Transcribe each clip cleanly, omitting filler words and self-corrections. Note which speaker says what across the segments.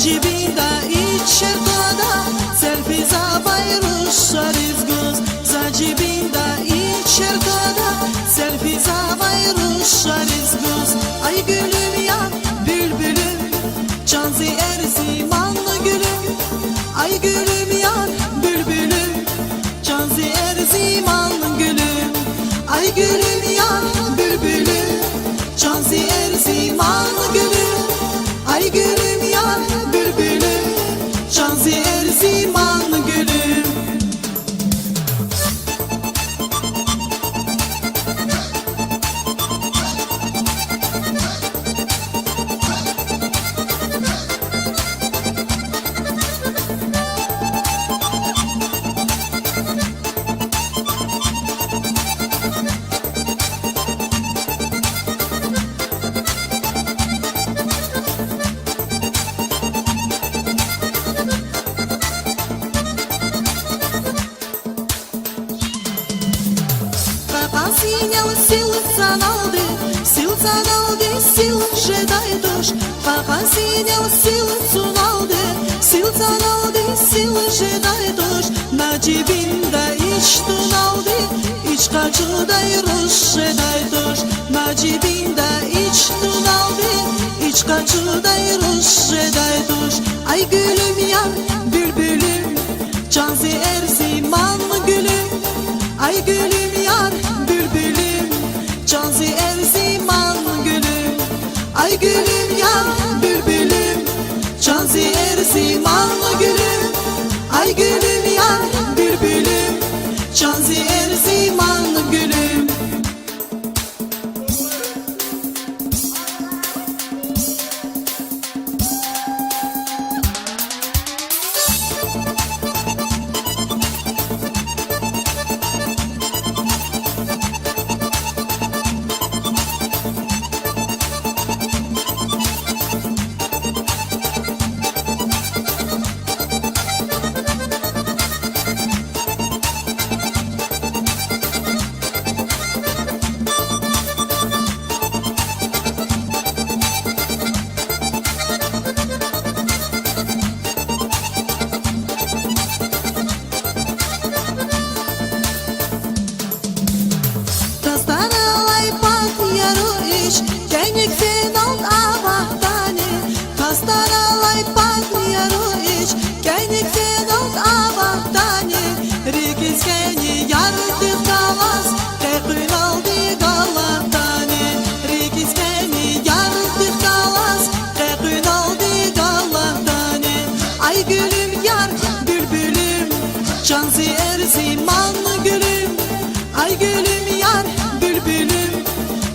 Speaker 1: jibinda içerkoda selfiza bayruşa rizguz za jibinda içerkoda selfiza bayruşa rizguz ay gülüm ya bülbülüm canzi erzimanlı gülüm ay gülüm ya bülbülüm canzi erzimanlı gülüm ay gülüm ya bülbülüm canzi erzimanlı gülüm ay gülüm ya bülbülüm canzi erzimanlı gülüm. Сил жедай душ, папа синял сил цуналды, сил цаналды, сил жедай душ, на джибинда ич туналды, ич качудай руш жедай душ, на джибинда ич туналды, ич качудай руш жедай душ, ay gülüm yan bülbülüm, canzi erzimanlı gülüm, ay gülüm yan bülbülüm, canzi erzimanlı gülüm. Ay gülüm ya bülbülüm canzi erzimanlı gülüm ay gülüm ya bülbülüm canzi erzimanlı gülüm. Kenik final avahtani Kastaralay patniyaru iç Kenik final avahtani Rikiz keni yardı kalas Tekün aldı galahtani Rikiz keni yardı kalas Tekün aldı galahtani ay gülüm yar bülbülüm canzi erzimanlı gülüm ay gülüm yar bülbülüm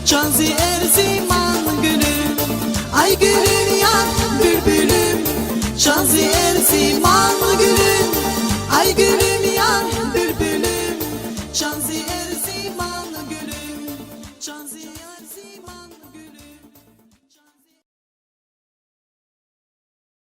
Speaker 1: canzi erzimanlı gülüm ay gülüm ya bülbülüm canzi erzimanlı gülüm ay gülüm ya bülbülüm canzi